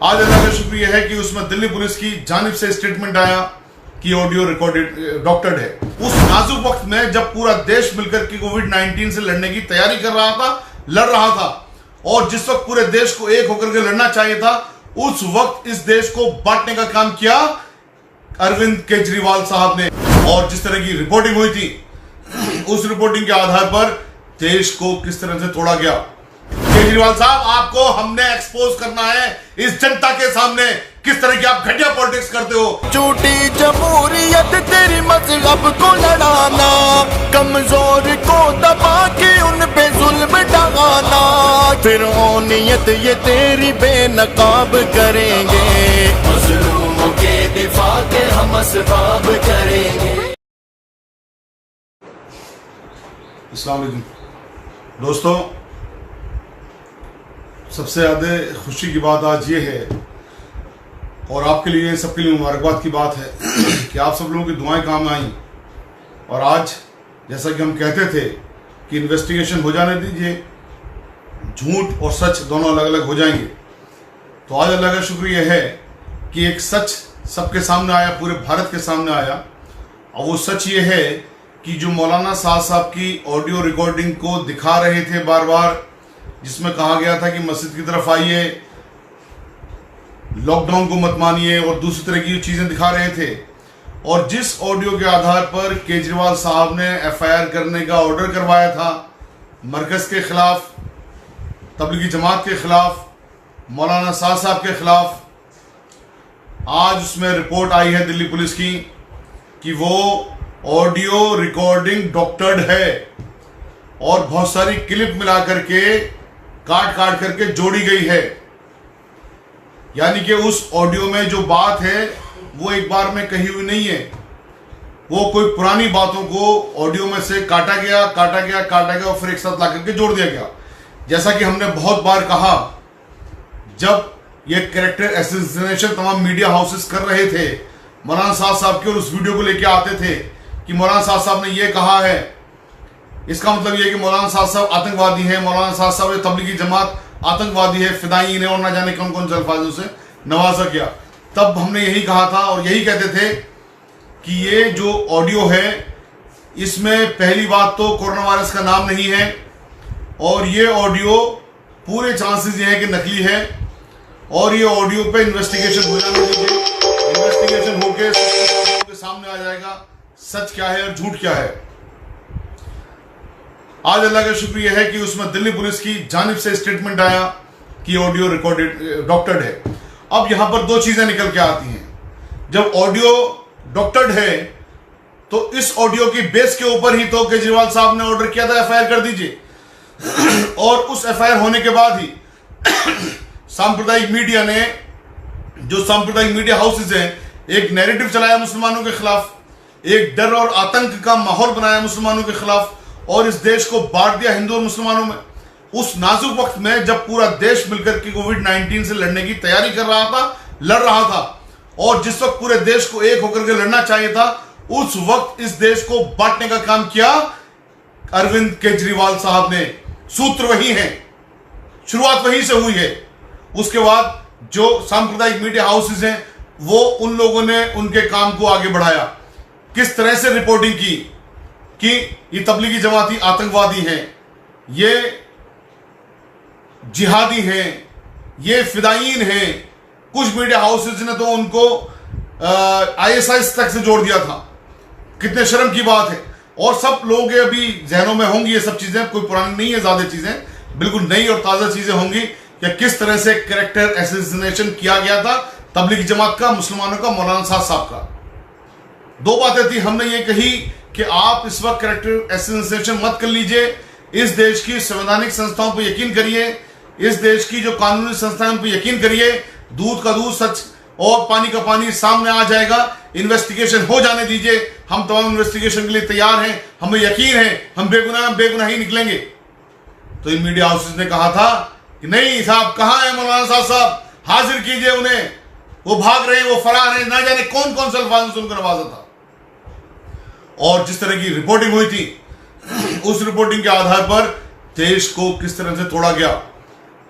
आज अल्लाह का शुक्रिया है कि उसमें दिल्ली पुलिस की जानिब से स्टेटमेंट आया कि ऑडियो रिकॉर्डेड डॉक्टर्ड है। उस नाजुक वक्त में जब पूरा देश मिलकर के कोविड-19 से लड़ने की तैयारी कर रहा था, लड़ रहा था, और जिस वक्त पूरे देश को एक होकर के लड़ना चाहिए था, उस वक्त इस देश को बांटने का काम किया अरविंद केजरीवाल साहब ने। और जिस तरह की रिपोर्टिंग हुई थी, उस रिपोर्टिंग के आधार पर देश को किस तरह से तोड़ा गया। केजरीवाल साहब, आपको हमने एक्सपोज करना है इस जनता के सामने, किस तरह की आप घटिया पॉलिटिक्स करते हो। झूठी जमहूरियत तेरी मजहब को लड़ाना, कमजोर को दबा के उन पे जुल्म ढाना, फिर ओनियत ये तेरी बेनकाब करेंगे, मजलूमों के दिफा के हम असबाब करेंगे। अस्सलाम वालेकुम दोस्तों, सबसे ज़्यादा खुशी की बात आज ये है और आपके लिए सबके लिए मुबारकबाद की बात है कि आप सब लोगों की दुआएं काम आई। और आज जैसा कि हम कहते थे कि इन्वेस्टिगेशन हो जाने दीजिए, झूठ और सच दोनों अलग अलग हो जाएंगे, तो आज अल्लाह का शुक्रिया है कि एक सच सबके सामने आया, पूरे भारत के सामने आया। और वो सच ये है कि जो मौलाना साहब की ऑडियो रिकॉर्डिंग को दिखा रहे थे बार बार, जिसमें कहा गया था कि मस्जिद की तरफ आइए, लॉकडाउन को मत मानिए, और दूसरी तरह की चीजें दिखा रहे थे, और जिस ऑडियो के आधार पर केजरीवाल साहब ने एफआईआर करने का ऑर्डर करवाया था मरकज के खिलाफ, तबलीगी जमात के खिलाफ, मौलाना साहब के खिलाफ, आज उसमें रिपोर्ट आई है दिल्ली पुलिस की कि वो ऑडियो रिकॉर्डिंग डॉक्टर्ड है और बहुत सारी क्लिप मिला करके काट करके जोड़ी गई है। यानी कि उस ऑडियो में जो बात है वो एक बार में कही हुई नहीं है, वो कोई पुरानी बातों को ऑडियो में से काटा गया और फिर एक साथ ला करके जोड़ दिया गया। जैसा कि हमने बहुत बार कहा, जब ये कैरेक्टर एसेसिनेशन तमाम मीडिया हाउसेस कर रहे थे मौलाना साहब के, और उस वीडियो को लेके आते थे कि मौलाना साहब ने ये कहा है, इसका मतलब ये कि मौलाना साहब आतंकवादी हैं, मौलाना साहब तबलीगी जमात आतंकवादी है, फिदायीन है, और ना जाने कौन कौन से अल्फाजों से नवाजा किया। तब हमने यही कहा था और यही कहते थे कि ये जो ऑडियो है, इसमें पहली बात तो कोरोना वायरस का नाम नहीं है, और ये ऑडियो पूरे चांसेस ये है कि नकली है, और ये ऑडियो पे इन्वेस्टिगेशन हो जाने दीजिए। इन्वेस्टिगेशन होके सबके सामने आ जाएगा सच क्या है और झूठ क्या है। आज अल्लाह का शुक्रिया है कि उसमें दिल्ली पुलिस की जानिब से स्टेटमेंट आया कि ऑडियो रिकॉर्डेड डॉक्टर्ड है। अब यहां पर दो चीजें निकल के आती हैं। जब ऑडियो डॉक्टर्ड है तो इस ऑडियो की बेस के ऊपर ही तो केजरीवाल साहब ने ऑर्डर किया था एफआईआर कर दीजिए, और उस एफआईआर होने के बाद ही सांप्रदायिक मीडिया ने, जो सांप्रदायिक मीडिया हाउसेज हैं, एक नैरेटिव चलाया मुसलमानों के खिलाफ, एक डर और आतंक का माहौल बनाया मुसलमानों के खिलाफ, और इस देश को बांट दिया हिंदू और मुसलमानों में। उस नाजुक वक्त में जब पूरा देश मिलकर के कोविड-19 से लड़ने की तैयारी कर रहा था, लड़ रहा था, और जिस वक्त पूरे देश को एक होकर के लड़ना चाहिए था, उस वक्त इस देश को बांटने का काम किया अरविंद केजरीवाल साहब ने। सूत्र वही है, शुरुआत वहीं से हुई है। उसके बाद जो सांप्रदायिक मीडिया हाउसेज हैं, वो उन लोगों ने उनके काम को आगे बढ़ाया, किस तरह से रिपोर्टिंग की कि ये तबलीगी जमाती आतंकवादी हैं, ये जिहादी हैं, ये फिदायीन हैं। कुछ मीडिया हाउसेज ने तो उनको आईएसआईएस तक से जोड़ दिया था। कितने शर्म की बात है। और सब लोगों के अभी जहनों में होंगी ये सब चीजें, कोई पुरानी नहीं है, ज्यादा चीजें बिल्कुल नई और ताजा चीजें होंगी कि किस तरह से कैरेक्टर एसेसिनेशन किया गया था तबलीगी जमात का, मुसलमानों का, मौलाना साहब का। दो बातें थी। हमने ये कही कि आप इस वक्त कैरेक्टर एसेसिनेशन मत कर लीजिए, इस देश की संवैधानिक संस्थाओं पर यकीन करिए, इस देश की जो कानूनी संस्थाओं पर यकीन करिए। दूध का दूध, सच और पानी का पानी सामने आ जाएगा। इन्वेस्टिगेशन हो जाने दीजिए, हम तमाम इन्वेस्टिगेशन के लिए तैयार हैं, हमें यकीन है हम बेगुनाह ही निकलेंगे। तो इन मीडिया हाउसेज ने कहा था कि नहीं साहब, कहां है मौलाना साहब, हाजिर कीजिए उन्हें, वो भाग रहे हैं, वो फरार हैं, ना जाने कौन कौन से अल्फाज से उनको नवाजा था। और जिस तरह की रिपोर्टिंग हुई थी, उस रिपोर्टिंग के आधार पर देश को किस तरह से तोड़ा गया।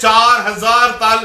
4000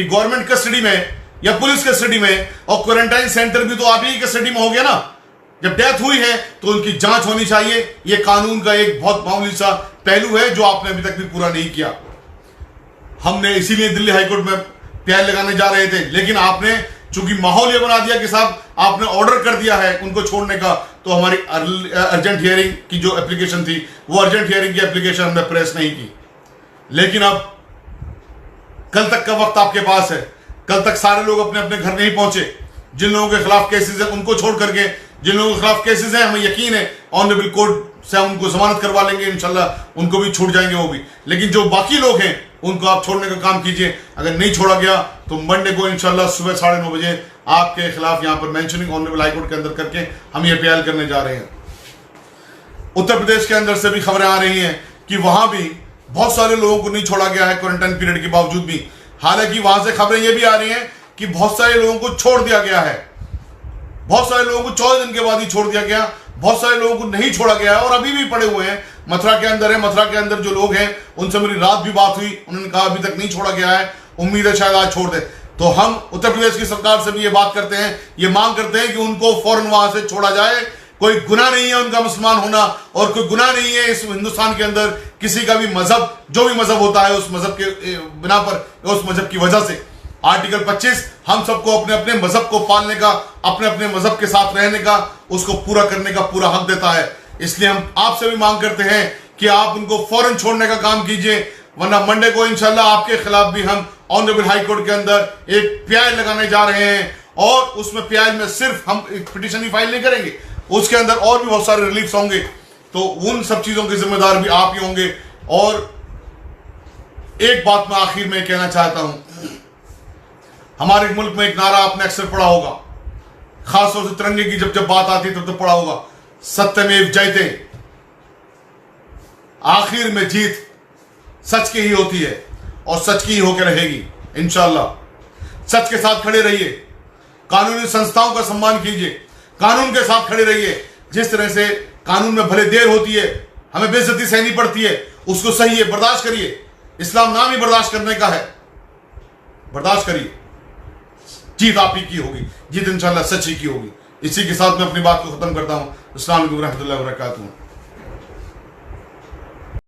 कि गवर्नमेंट कस्टडी में या पुलिस कस्टडी में, और क्वारंटाइन सेंटर भी तो आप ही कस्टडी में हो गया ना। जब डेथ हुई है तो उनकी जांच होनी चाहिए। ये कानून का एक बहुत मामूली सा पहलू है जो आपने अभी तक भी पूरा नहीं किया। हमने इसीलिए दिल्ली हाईकोर्ट में प्यार लगाने जा रहे थे, लेकिन आपने चूंकि माहौल ये बना दिया कि साहब आपने ऑर्डर कर दिया है उनको छोड़ने का, तो हमारी अर्जेंट हियरिंग की जो एप्लीकेशन थी वो अर्जेंट हियरिंग की एप्लीकेशन हमने प्रेस नहीं की। लेकिन अब कल तक का वक्त आपके पास है। कल तक सारे लोग अपने अपने घर नहीं पहुंचे। जिन लोगों के खिलाफ केसेस है उनको छोड़ करके, जिन लोगों के खिलाफ केसेस है हमें यकीन है ऑनरेबल कोर्ट से हम उनको जमानत करवा लेंगे, इंशाल्लाह उनको भी छूट जाएंगे वो भी। लेकिन जो बाकी लोग हैं उनको आप छोड़ने का काम कीजिए। अगर नहीं छोड़ा गया तो मंडे को इंशाल्लाह सुबह 9:30 बजे आपके खिलाफ यहां पर मेंशनिंग ऑनरेबल हाईकोर्ट के अंदर करके हम ये पीएल करने जा रहे हैं। उत्तर प्रदेश के अंदर से भी खबरें आ रही हैं कि वहां भी बहुत सारे लोगों को नहीं छोड़ा गया है क्वारंटाइन पीरियड के बावजूद भी। हालांकि वहां से खबरें ये भी आ रही हैं कि बहुत सारे लोगों को छोड़ दिया गया है, बहुत सारे लोगों को 14 दिन के बाद ही छोड़ दिया गया, बहुत सारे लोगों को नहीं छोड़ा गया है और अभी भी पड़े हुए हैं। मथुरा के अंदर है, मथुरा के अंदर जो लोग हैं उनसे मेरी रात भी बात हुई, उन्होंने कहा अभी तक नहीं छोड़ा गया है, उम्मीद है शायद आज छोड़ दे। तो हम उत्तर प्रदेश की सरकार से भी ये बात करते हैं, ये मांग करते हैं कि उनको फौरन वहां से छोड़ा जाए। कोई गुनाह नहीं है उनका मुसलमान होना, और कोई गुनाह नहीं है इस हिंदुस्तान के अंदर किसी का भी मजहब, जो भी मजहब होता है उस मजहब के बिना पर, उस मजहब की वजह से। आर्टिकल 25 हम सबको अपने अपने मजहब को पालने का, अपने अपने मजहब के साथ रहने का, उसको पूरा करने का पूरा हक देता है। इसलिए हम आपसे भी मांग करते हैं कि आप उनको फौरन छोड़ने का काम कीजिए, वरना मंडे को इंशाल्लाह आपके खिलाफ भी हम ऑनरेबल हाई कोर्ट के अंदर एक पीआई लगाने जा रहे हैं। और उसमें पीआई में सिर्फ हम एक पिटीशन ही फाइल नहीं करेंगे, उसके अंदर और भी बहुत सारे रिलीफ्स होंगे। तो उन सब चीजों के जिम्मेदार भी आप ही होंगे। और एक बात मैं आखिर में कहना चाहता हूं, हमारे मुल्क में एक नारा आपने अक्सर पढ़ा होगा, खासतौर से तिरंगे की जब जब बात आती है तब तो पढ़ा होगा, सत्यमेव जयते। आखिर में जीत सच की ही होती है और सच की ही होकर रहेगी इंशाल्लाह। सच के साथ खड़े रहिए, कानूनी संस्थाओं का सम्मान कीजिए, कानून के साथ खड़े रहिए। जिस तरह से कानून में भले देर होती है, हमें बेइज्जती सहनी पड़ती है, उसको सही है, बर्दाश्त करिए। इस्लाम नाम ही बर्दाश्त करने का है, बर्दाश्त करिए। जीत आप ही की होगी, जीत इंशाल्लाह सच ही की होगी। इसी के साथ मैं अपनी बात को खत्म करता हूं। अस्सलाम वालेकुम रहमतुल्लाहि व बरकातहू।